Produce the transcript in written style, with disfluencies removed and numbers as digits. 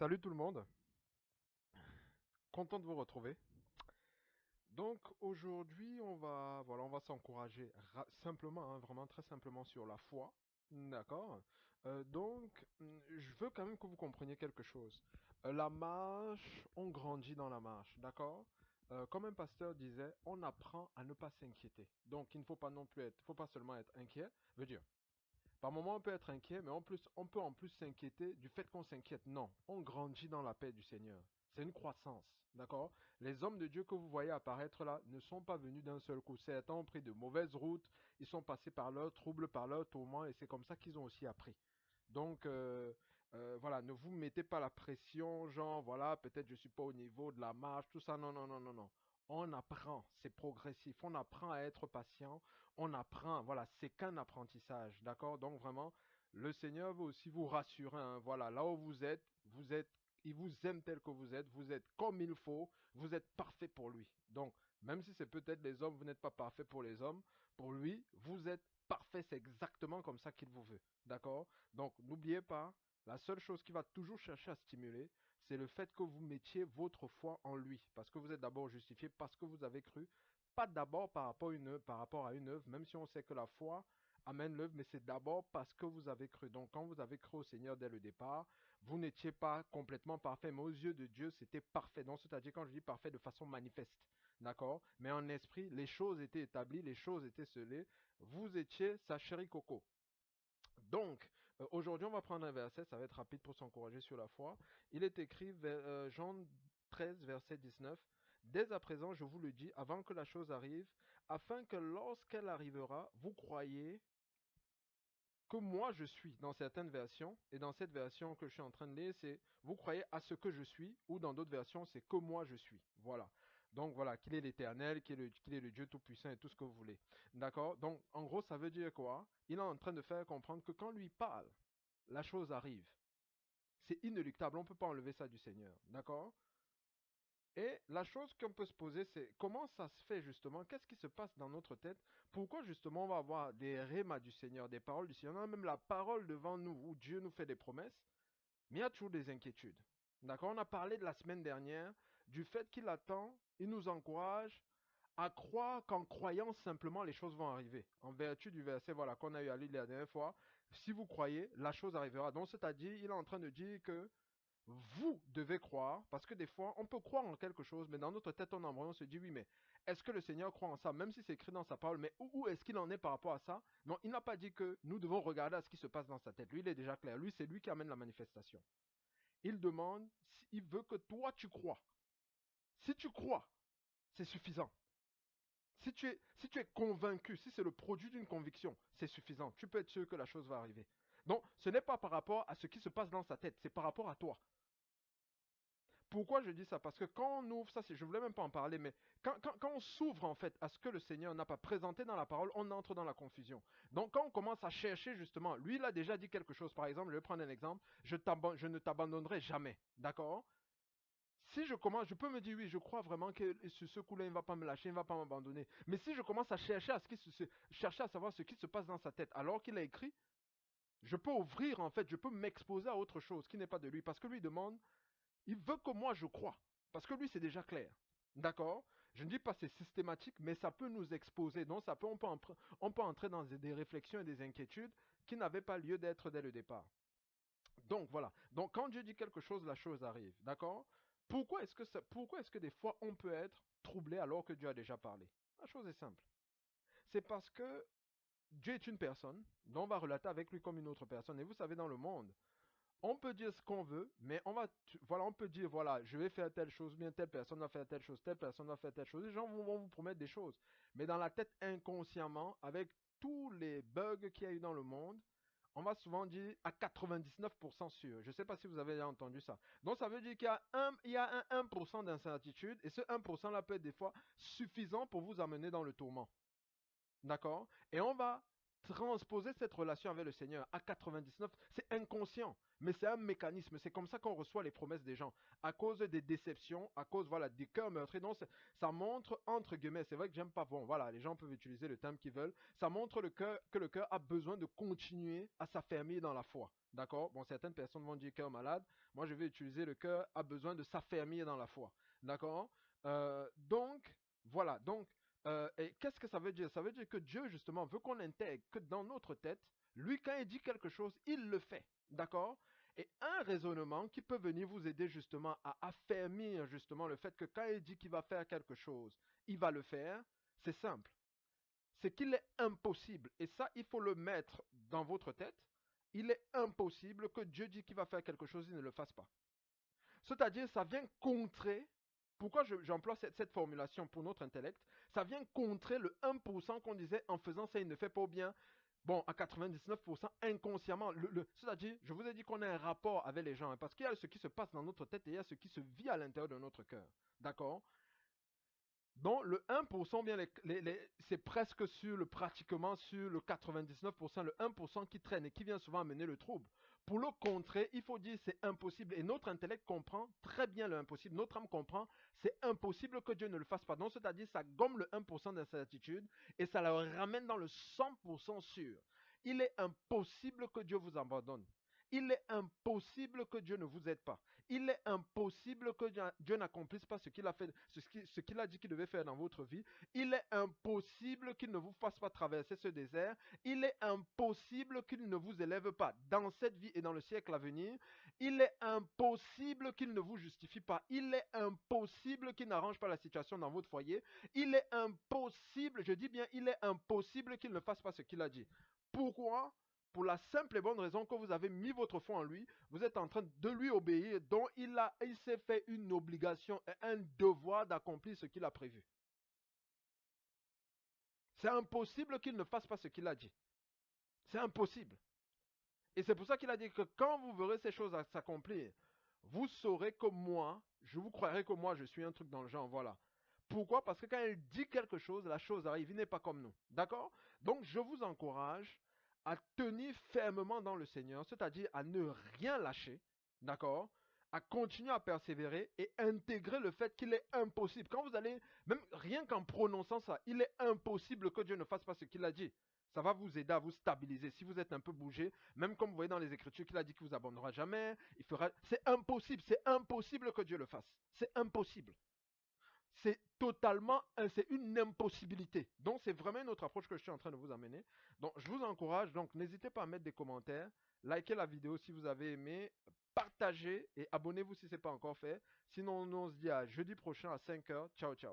Salut tout le monde, content de vous retrouver. Donc aujourd'hui, on va s'encourager simplement, hein, vraiment très simplement sur la foi. D'accord? Je veux quand même que vous compreniez quelque chose. La marche, on grandit dans la marche, d'accord? Comme un pasteur disait, on apprend à ne pas s'inquiéter. Donc il ne faut pas non plus être, faut pas seulement être inquiet. Veut dire, par moment on peut être inquiet, mais en plus, on peut en plus s'inquiéter du fait qu'on s'inquiète. Non, on grandit dans la paix du Seigneur. C'est une croissance, d'accord? Les hommes de Dieu que vous voyez apparaître là ne sont pas venus d'un seul coup. Certains ont pris de mauvaises routes, ils sont passés par leurs troubles, par leurs tourments, et c'est comme ça qu'ils ont aussi appris. Voilà, ne vous mettez pas la pression, genre, voilà, peut-être je suis pas au niveau de la marche, tout ça. Non, non, non, non, non. On apprend, c'est progressif. On apprend à être patient, on apprend, voilà, c'est qu'un apprentissage, d'accord? Donc vraiment, le Seigneur veut aussi vous rassurer, hein, voilà, là où vous êtes, il vous aime tel que vous êtes comme il faut, vous êtes parfait pour lui. Donc, même si c'est peut-être les hommes, vous n'êtes pas parfait pour les hommes, pour lui, vous êtes parfait, c'est exactement comme ça qu'il vous veut, d'accord? Donc, n'oubliez pas, la seule chose qui va toujours chercher à stimuler, c'est le fait que vous mettiez votre foi en lui, parce que vous êtes d'abord justifié, parce que vous avez cru, pas d'abord par rapport à une œuvre, même si on sait que la foi amène l'œuvre, mais c'est d'abord parce que vous avez cru. Donc quand vous avez cru au Seigneur dès le départ, vous n'étiez pas complètement parfait, mais aux yeux de Dieu, c'était parfait. Donc c'est-à-dire quand je dis parfait de façon manifeste, d'accord? Mais en esprit, les choses étaient établies, les choses étaient scellées. Vous étiez sa chérie Coco. Donc, aujourd'hui, on va prendre un verset, ça va être rapide pour s'encourager sur la foi. Il est écrit Jean 13, verset 19. Dès à présent, je vous le dis, avant que la chose arrive, afin que lorsqu'elle arrivera, vous croyez que moi je suis dans certaines versions, et dans cette version que je suis en train de lire, c'est vous croyez à ce que je suis, ou dans d'autres versions, c'est que moi je suis. Voilà. Donc voilà, qu'il est l'éternel, qu'il est le Dieu Tout-Puissant et tout ce que vous voulez. D'accord? Donc en gros, ça veut dire quoi? Il est en train de faire comprendre que quand lui parle, la chose arrive. C'est inéluctable, on ne peut pas enlever ça du Seigneur. D'accord? Et la chose qu'on peut se poser, c'est comment ça se fait justement? Qu'est-ce qui se passe dans notre tête? Pourquoi justement on va avoir des rémas du Seigneur, des paroles du Seigneur, on a même la parole devant nous où Dieu nous fait des promesses, mais il y a toujours des inquiétudes. D'accord? On a parlé de la semaine dernière du fait qu'il attend, il nous encourage à croire qu'en croyant simplement les choses vont arriver. En vertu du verset voilà, qu'on a eu à lire la dernière fois, si vous croyez, la chose arrivera. Donc c'est-à-dire, il est en train de dire que vous devez croire, parce que des fois, on peut croire en quelque chose, mais dans notre tête, on se dit, oui, mais est-ce que le Seigneur croit en ça, même si c'est écrit dans sa parole, mais où est-ce qu'il en est par rapport à ça? Non, il n'a pas dit que nous devons regarder à ce qui se passe dans sa tête. Lui, il est déjà clair. Lui, c'est lui qui amène la manifestation. Il demande, il veut que toi, tu crois. Si tu crois, c'est suffisant. Si tu es convaincu, si c'est le produit d'une conviction, c'est suffisant. Tu peux être sûr que la chose va arriver. Donc, ce n'est pas par rapport à ce qui se passe dans sa tête, c'est par rapport à toi. Pourquoi je dis ça? Parce que quand on ouvre, ça c'est, je voulais même pas en parler, mais quand on s'ouvre en fait à ce que le Seigneur n'a pas présenté dans la parole, on entre dans la confusion. Donc quand on commence à chercher justement, lui il a déjà dit quelque chose. Par exemple, je vais prendre un exemple, je ne t'abandonnerai jamais. D'accord? Si je commence, je peux me dire oui, je crois vraiment que ce coup-là, il ne va pas me lâcher, il ne va pas m'abandonner. Mais si je commence à chercher chercher à savoir ce qui se passe dans sa tête, alors qu'il a écrit, je peux ouvrir en fait, je peux m'exposer à autre chose qui n'est pas de lui, parce que lui demande il veut que moi je croie. Parce que lui, c'est déjà clair. D'accord? Je ne dis pas c'est systématique, mais ça peut nous exposer. Donc, on peut entrer dans des réflexions et des inquiétudes qui n'avaient pas lieu d'être dès le départ. Donc, voilà. Donc, quand Dieu dit quelque chose, la chose arrive. D'accord? Pourquoi est-ce que des fois on peut être troublé alors que Dieu a déjà parlé? La chose est simple. C'est parce que Dieu est une personne, dont on va relater avec lui comme une autre personne. Et vous savez, dans le monde, on peut dire ce qu'on veut, mais voilà, on peut dire, voilà, je vais faire telle chose, bien telle personne va faire telle chose, telle personne va faire telle chose. Les gens vont vous promettre des choses. Mais dans la tête, inconsciemment, avec tous les bugs qu'il y a eu dans le monde, on va souvent dire à 99% sûr. Je ne sais pas si vous avez déjà entendu ça. Donc ça veut dire il y a un 1% d'incertitude, et ce 1% là peut être des fois suffisant pour vous amener dans le tourment. D'accord? Et on va transposer cette relation avec le Seigneur à 99, c'est inconscient. Mais c'est un mécanisme. C'est comme ça qu'on reçoit les promesses des gens. À cause des déceptions, à cause voilà, des cœurs meurtris. Donc, ça montre, entre guillemets, c'est vrai que j'aime pas, bon, voilà, les gens peuvent utiliser le terme qu'ils veulent. Ça montre que le cœur a besoin de continuer à s'affermir dans la foi. D'accord? Bon, certaines personnes vont dire cœur malade. Moi, je vais utiliser le cœur a besoin de s'affermir dans la foi. D'accord? Donc, voilà. Donc, et qu'est-ce que ça veut dire? Ça veut dire que Dieu, justement, veut qu'on intègre que dans notre tête, lui, quand il dit quelque chose, il le fait. D'accord? Et un raisonnement qui peut venir vous aider justement à affermir justement le fait que quand il dit qu'il va faire quelque chose, il va le faire, c'est simple. C'est qu'il est impossible, et ça, il faut le mettre dans votre tête, il est impossible que Dieu dit qu'il va faire quelque chose, il ne le fasse pas. C'est-à-dire, ça vient contrer, pourquoi j'emploie cette formulation pour notre intellect, ça vient contrer le 1% qu'on disait en faisant ça, il ne fait pas bien. Bon, à 99% inconsciemment. C'est-à-dire, je vous ai dit qu'on a un rapport avec les gens, hein, parce qu'il y a ce qui se passe dans notre tête et il y a ce qui se vit à l'intérieur de notre cœur. D'accord? Donc, le 1%, bien c'est presque sur pratiquement sur le 99%, le 1% qui traîne et qui vient souvent amener le trouble. Pour le contrer, il faut dire c'est impossible. Et notre intellect comprend très bien le impossible. Notre âme comprend c'est impossible que Dieu ne le fasse pas. Donc, c'est-à-dire ça gomme le 1% d'incertitude et ça le ramène dans le 100% sûr. Il est impossible que Dieu vous abandonne. Il est impossible que Dieu ne vous aide pas. Il est impossible que Dieu n'accomplisse pas ce qu'il a fait, ce qu'il a dit qu'il devait faire dans votre vie. Il est impossible qu'il ne vous fasse pas traverser ce désert. Il est impossible qu'il ne vous élève pas dans cette vie et dans le siècle à venir. Il est impossible qu'il ne vous justifie pas. Il est impossible qu'il n'arrange pas la situation dans votre foyer. Il est impossible, je dis bien, il est impossible qu'il ne fasse pas ce qu'il a dit. Pourquoi? Pour la simple et bonne raison que vous avez mis votre foi en lui, vous êtes en train de lui obéir, dont il s'est fait une obligation et un devoir d'accomplir ce qu'il a prévu. C'est impossible qu'il ne fasse pas ce qu'il a dit. C'est impossible. Et c'est pour ça qu'il a dit que quand vous verrez ces choses s'accomplir, vous saurez que moi, je vous croirai que moi, je suis un truc dans le genre, voilà. Pourquoi? Parce que quand il dit quelque chose, la chose arrive, il n'est pas comme nous. D'accord? Donc, je vous encourage à tenir fermement dans le Seigneur, c'est-à-dire à ne rien lâcher. D'accord? À continuer à persévérer et intégrer le fait qu'il est impossible. Quand vous allez, même rien qu'en prononçant ça, il est impossible que Dieu ne fasse pas ce qu'il a dit. Ça va vous aider à vous stabiliser. Si vous êtes un peu bougé, même comme vous voyez dans les Écritures qu'il a dit qu'il vous abandonnera jamais, il fera. C'est impossible que Dieu le fasse. C'est impossible. C'est une impossibilité. Donc c'est vraiment une autre approche que je suis en train de vous amener. Donc je vous encourage, donc n'hésitez pas à mettre des commentaires, likez la vidéo si vous avez aimé, partagez et abonnez-vous si ce n'est pas encore fait. Sinon on se dit à jeudi prochain à 5h. Ciao ciao.